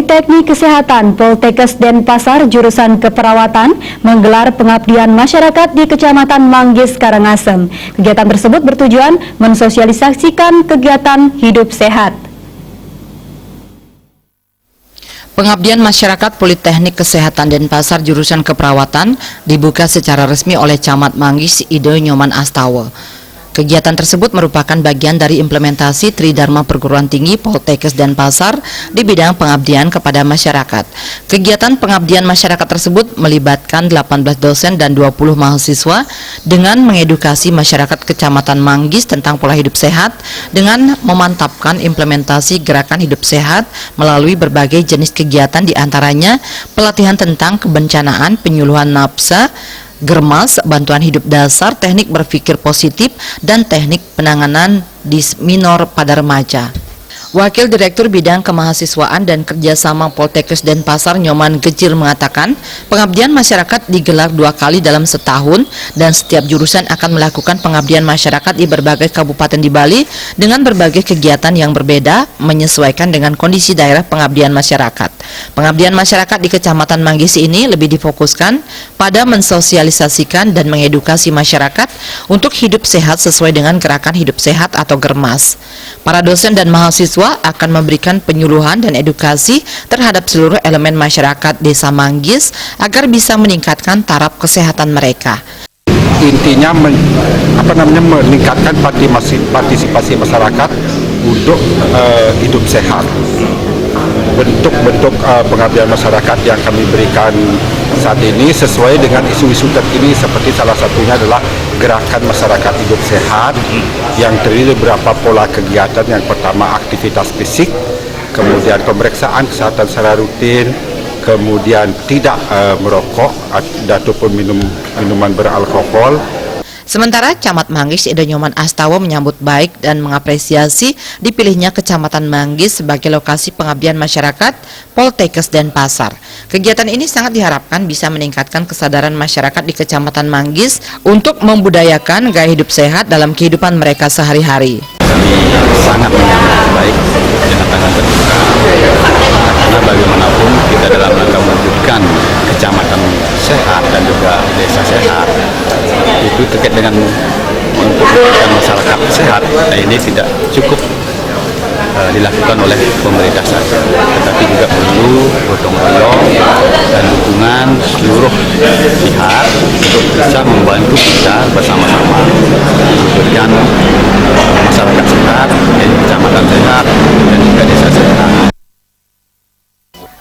Politeknik Kesehatan Poltekkes Denpasar jurusan Keperawatan menggelar pengabdian masyarakat di Kecamatan Manggis, Karangasem. Kegiatan tersebut bertujuan mensosialisasikan kegiatan hidup sehat. Pengabdian masyarakat Politeknik Kesehatan Denpasar jurusan Keperawatan dibuka secara resmi oleh Camat Manggis Ide Nyoman Astawa. Kegiatan tersebut merupakan bagian dari implementasi Tridharma Perguruan Tinggi Poltekkes Denpasar di bidang pengabdian kepada masyarakat. Kegiatan pengabdian masyarakat tersebut melibatkan 18 dosen dan 20 mahasiswa dengan mengedukasi masyarakat Kecamatan Manggis tentang pola hidup sehat dengan memantapkan implementasi gerakan hidup sehat melalui berbagai jenis kegiatan, diantaranya pelatihan tentang kebencanaan, penyuluhan nafsa, germas, bantuan hidup dasar, teknik berpikir positif, dan teknik penanganan disminor pada remaja. Wakil Direktur Bidang Kemahasiswaan dan Kerjasama Poltekkes Denpasar Nyoman Gejil mengatakan, pengabdian masyarakat digelar 2 kali dalam setahun dan setiap jurusan akan melakukan pengabdian masyarakat di berbagai kabupaten di Bali dengan berbagai kegiatan yang berbeda menyesuaikan dengan kondisi daerah pengabdian masyarakat. Pengabdian masyarakat di Kecamatan Manggis ini lebih difokuskan pada mensosialisasikan dan mengedukasi masyarakat untuk hidup sehat sesuai dengan gerakan hidup sehat atau germas. Para dosen dan mahasiswa akan memberikan penyuluhan dan edukasi terhadap seluruh elemen masyarakat Desa Manggis agar bisa meningkatkan taraf kesehatan mereka. Intinya meningkatkan partisipasi masyarakat untuk hidup sehat. Bentuk-bentuk pengabdian masyarakat yang kami berikan saat ini sesuai dengan isu-isu terkini, seperti salah satunya adalah gerakan masyarakat hidup sehat yang terdiri dari beberapa pola kegiatan. Yang pertama aktivitas fisik, kemudian pemeriksaan kesehatan secara rutin, kemudian tidak merokok ataupun minuman beralkohol. Sementara Camat Manggis Ide Nyoman Astawa menyambut baik dan mengapresiasi dipilihnya Kecamatan Manggis sebagai lokasi pengabdian masyarakat Poltekkes Denpasar. Kegiatan ini sangat diharapkan bisa meningkatkan kesadaran masyarakat di Kecamatan Manggis untuk membudayakan gaya hidup sehat dalam kehidupan mereka sehari-hari. Kami sangat menyambut baik dengan tangan terbuka, karena bagaimanapun kita dalam rangka mewujudkan kecamatan sehat dan juga desa sehat itu terkait dengan untuk mewujudkan masyarakat sehat. Nah, ini tidak cukup dilakukan oleh pemerintah saja, tetapi juga perlu gotong royong dan dukungan seluruh pihak untuk bisa membantu kita bersama-sama memberikan masyarakat sehat, kecamatan sehat, dan juga desa sehat.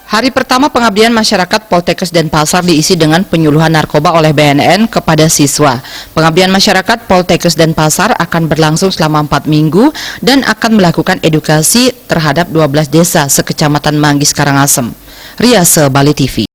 Hari pertama pengabdian masyarakat Poltekkes Denpasar diisi dengan penyuluhan narkoba oleh BNN kepada siswa. Pengabdian masyarakat Poltekkes Denpasar akan berlangsung selama 4 minggu dan akan melakukan edukasi terhadap 12 desa sekecamatan Manggis, Karangasem. Riase, Bali TV.